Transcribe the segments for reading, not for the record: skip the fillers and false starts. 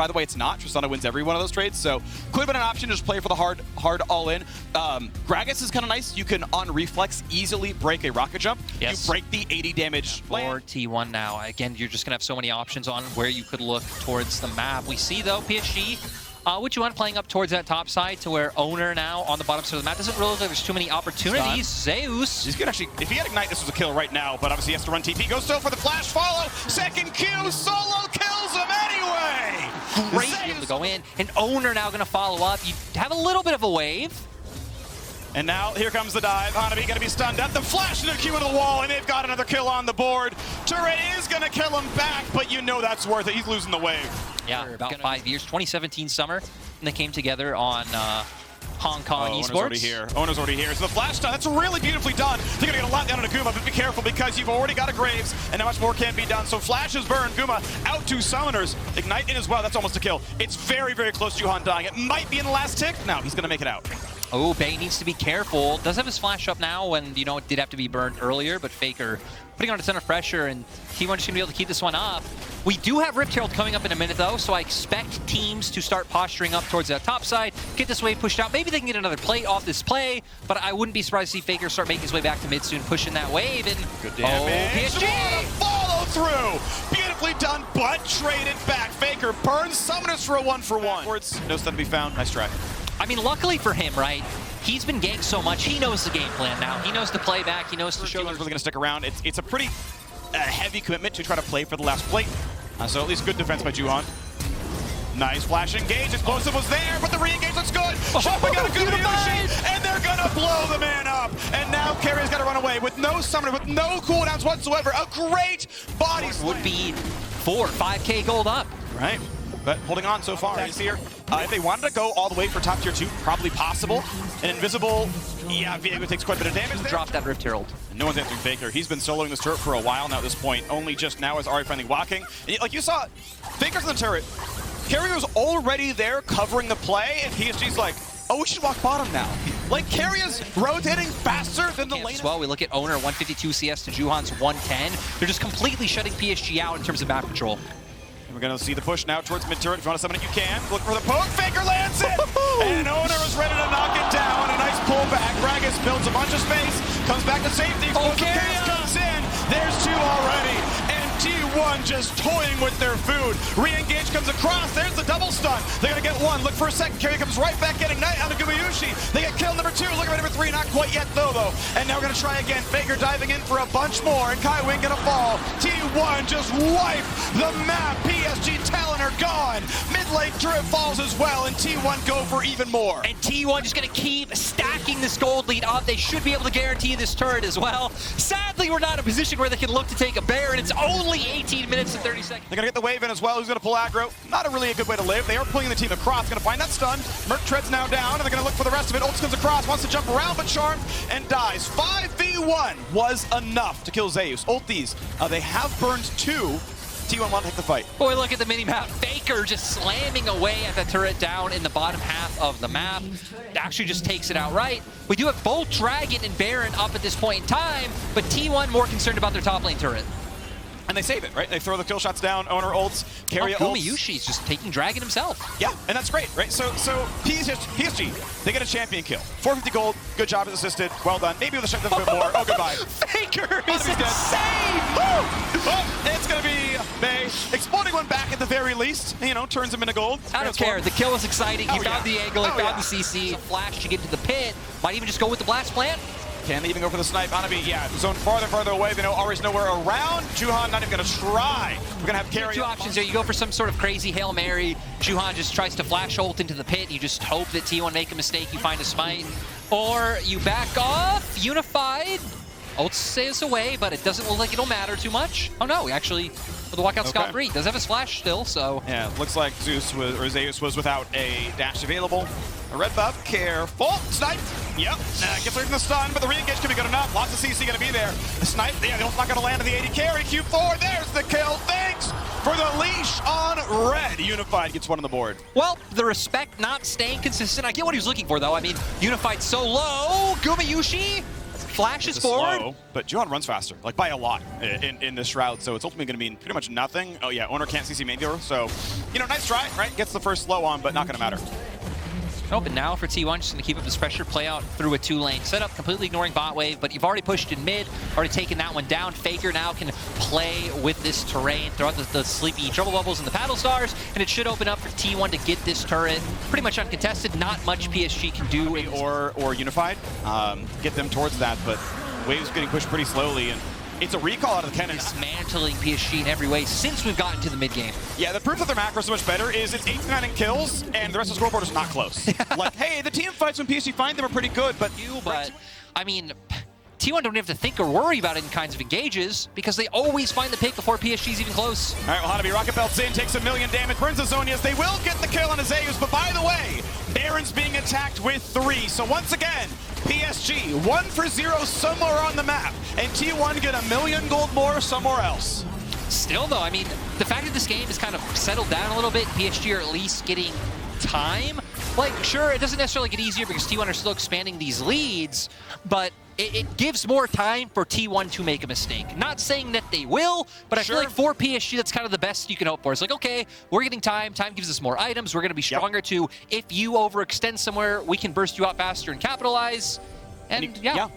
By the way, it's not. Tristana wins every one of those trades, so could have been an option to just play for the hard all-in. Gragas is kind of nice. You can, on reflex, easily break a rocket jump. Yes. You break the 80 damage For T1 now. Again, you're just going to have so many options on where you could look towards the map. We see, though, PSG, with Juhan playing up towards that top side to where Owner now on the bottom side of the map doesn't really look like there's too many opportunities. Zeus. He's good, actually. If he had Ignite, this was a kill right now, but obviously he has to run TP. Goes still for the flash follow. Second Q, solo kills him anyway. Great to be able to go in. And Owner now going to follow up. You have a little bit of a wave. And now here comes the dive. Hanabi going to be stunned at the flash into the Q into the wall, and they've got another kill on the board. Turret is going to kill him back, but you know that's worth it. He's losing the wave. Yeah, about 5 years. 2017 summer, and they came together on Hong Kong Esports. Owner's already here. So the flash time, that's really beautifully done. They're going to get a lot down on Guma, but be careful because you've already got a Graves, and not much more can be done. So flash is burned. Guma out to Summoners. Ignite in as well. That's almost a kill. It's very, very close to Juhan dying. It might be in the last tick. No, he's going to make it out. Oh, Bay needs to be careful. Does have his flash up now, and you know it did have to be burned earlier, but Faker putting on a ton of pressure, and T1 just gonna be able to keep this one up. We do have Rift Herald coming up in a minute though, so I expect teams to start posturing up towards that top side, get this wave pushed out. Maybe they can get another play off this play, but I wouldn't be surprised to see Faker start making his way back to mid soon, pushing that wave, and good damage. PSG! What a follow through! Beautifully done, but traded back. Faker burns Summoners for a 1-for-1. No stun to be found. Nice try. I mean, luckily for him, right? He's been ganked so much, he knows the game plan now. He knows to play back, he knows to show. T1's really going to stick around. It's a pretty heavy commitment to try to play for the last plate. So at least good defense by Juhan. Nice flash engage. Explosive was there, but the re-engage looks good. Shopping got a good Yushi, and they're going to blow the man up. And now Carrier's got to run away with no summoner, with no cooldowns whatsoever. A great body would be 5K gold up. Right. But holding on so far. He's here. If they wanted to go all the way for top tier 2, probably possible. An invisible, yeah, Viego takes quite a bit of damage there. Drop that Rift Herald. And no one's answering Faker. He's been soloing this turret for a while now at this point. Only just now is Ahri finally walking. And like you saw, Faker's in the turret. Carrier's already there covering the play, and PSG's like, oh, we should walk bottom now. Like, Carrier's rotating faster than the lane. Well, we look at Owner, 152 CS to Juhan's 110. They're just completely shutting PSG out in terms of map control. We're going to see the push now towards mid-turret. If you want to summon it, you can. Look for the poke. Faker lands it! And Owner is ready to knock it down. A nice pullback. Gragas builds a bunch of space. Comes back to safety. Gas comes in. There's 2 already. And T1 just toying with their food. Re-engage comes across. There's the double stun. They're going to get 1. Look for a second. Carrier comes right back, getting Ignite on the Gumayushi. They get kill number 2. Look at number 3. Not quite yet, though. And now we're going to try again. Faker diving in for a bunch more. And Kaiwing going to fall. T1 just wipe the map. PSG Talon are gone. Mid-lane turret falls as well, and T1 go for even more. And T1 just going to keep stacking this gold lead up. They should be able to guarantee this turret as well. Sadly, we're not in a position where they can look to take a bear, and it's only 18 minutes and 30 seconds. They're going to get the wave in as well. Who's going to pull aggro? Not a really good way to live. They are pulling the team across. Going to find that stun. Merc treads now down, and they're going to look for the rest of it. Ults comes across, wants to jump around, but charmed and dies. 5v1 was enough to kill Zeus. Ult these. They have burned 2. T1 want to take the fight. Boy, look at the mini-map. Faker just slamming away at the turret down in the bottom half of the map. Actually just takes it outright. We do have both Dragon and Baron up at this point in time, but T1 more concerned about their top lane turret. And they save it, right? They throw the kill shots down, Owner ults, Carrier ults. Gumayushi's just taking Dragon himself. Yeah, and that's great, right? So PSG, they get a champion kill. 450 gold, good job as assisted, well done. Maybe with a shot a bit more. Oh, goodbye. Faker is insane! Well, it's going to be Bay exploding one back at the very least. You know, turns him into gold. I don't care. The kill was exciting. He found the angle, he found the CC. Flash to get to the pit. Might even just go with the blast plant. Can they even go for the snipe? Hanabi, yeah, zone farther away. They know Ahri's nowhere around. Juhan not even going to try. We're going to have Carrier. 2 options there. You go for some sort of crazy Hail Mary. Juhan just tries to flash ult into the pit. You just hope that T1 make a mistake. You find a smite. Or you back off. Unified. Ult says away, but it doesn't look like it'll matter too much. Oh no, actually, with the walkout scot-free. Does have his flash still, so. Yeah, looks like Zeus was without a dash available. A red buff, careful, snipe. Yep, gets away from the stun, but the re-engage can be good enough. Lots of CC gonna be there. The snipe, yeah, the ult's not gonna land on the 80 carry. Q4, there's the kill. Thanks for the leash on red. Unified gets 1 on the board. Well, the respect not staying consistent. I get what he was looking for, though. I mean, Unified so low. Gumayushi flashes It's a forward. slow, but Juhan runs faster, like by a lot in this route, so it's ultimately going to mean pretty much nothing. Oh yeah, Owner can't CC main thrower, so, you know, nice try, right? Gets the first slow on, but not going to matter. Nope, and now for T1, just going to keep up this pressure, play out through a 2-lane setup, completely ignoring bot wave, but you've already pushed in mid, already taken that one down. Faker now can play with this terrain, throw out the sleepy Trouble Bubbles and the Paddle Stars, and it should open up for T1 to get this turret pretty much uncontested. Not much PSG can do. Or Unified, get them towards that, but Wave's getting pushed pretty slowly, and it's a recall out of the cannon. Dismantling PSG in every way since we've gotten to the mid game. Yeah, the proof that their macro is so much better is it's 8-9 in kills, and the rest of the scoreboard is not close. Like, hey, the team fights when PSG find them are pretty good, but I mean, T1 don't have to think or worry about any kinds of engages because they always find the pick before PSG's even close. All right, well, Hanabi rocket belts in, takes 1 million damage, burns the Zhonya's. They will get the kill on Azeus, but by the way, Baron's being attacked with 3. So once again, PSG 1 for 0 somewhere on the map, and T1 get 1 million gold more somewhere else. Still though, I mean, the fact that this game is kind of settled down a little bit, PSG are at least getting time. Like, sure, it doesn't necessarily get easier because T1 are still expanding these leads, but it gives more time for T1 to make a mistake. Not saying that they will, but I feel like for PSG, that's kind of the best you can hope for. It's like, okay, we're getting time. Time gives us more items. We're going to be stronger too. If you overextend somewhere, we can burst you out faster and capitalize. And yeah.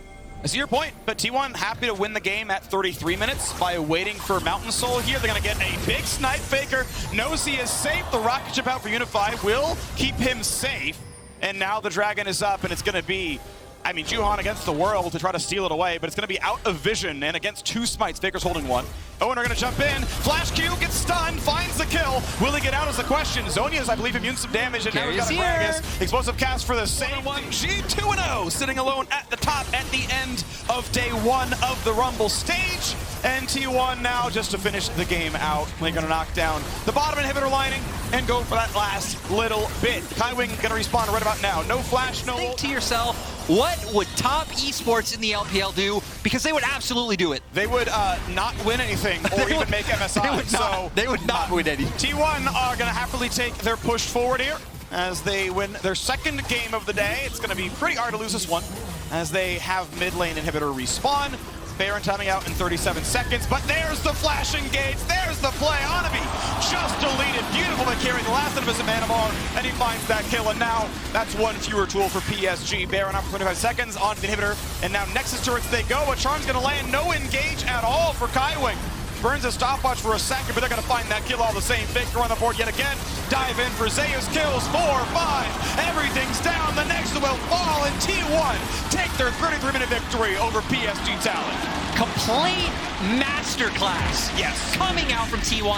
I see your point, but T1 happy to win the game at 33 minutes by waiting for Mountain Soul here. They're going to get a big snipe. Faker knows he is safe. The rocket ship out for Unify will keep him safe. And now the Dragon is up, and it's going to be, I mean, Juhan against the world to try to steal it away, but it's going to be out of vision, and against 2 smites, Faker's holding 1. Owner going to jump in. Flash Q gets stunned, finds the kill. Will he get out is the question. Zhonya's, I believe, immune some damage, and now we've got a Gragas. Explosive cast for the same one. G2-0 sitting alone at the top at the end of day 1 of the Rumble stage. And T1 now just to finish the game out. They're going to knock down the bottom inhibitor lining and go for that last little bit. Kaiwing going to respawn right about now. No flash, no... Think to yourself, what would top esports in the LPL do? Because they would absolutely do it. They would not win anything or even make MSI. They would not win anything. T1 are going to happily take their push forward here as they win their second game of the day. It's going to be pretty hard to lose this one as they have mid lane inhibitor respawn. Baron timing out in 37 seconds, but there's the flash engage, there's the play. Hanabi just deleted, beautiful to carry the last of his man alone, and he finds that kill, and now that's 1 fewer tool for PSG. Baron up for 25 seconds onto the inhibitor, and now Nexus turrets they go. A charm's gonna land, no engage at all for Kaiwing. Burns a stopwatch for a second, but they're gonna find that kill all the same. Faker on the board yet again. Dive in for Zeus, kills 4, 5. Everything's down, the Nexus will fall, and T1 take their 33-minute victory over PSG Talent. Complete masterclass. Yes. Coming out from T1.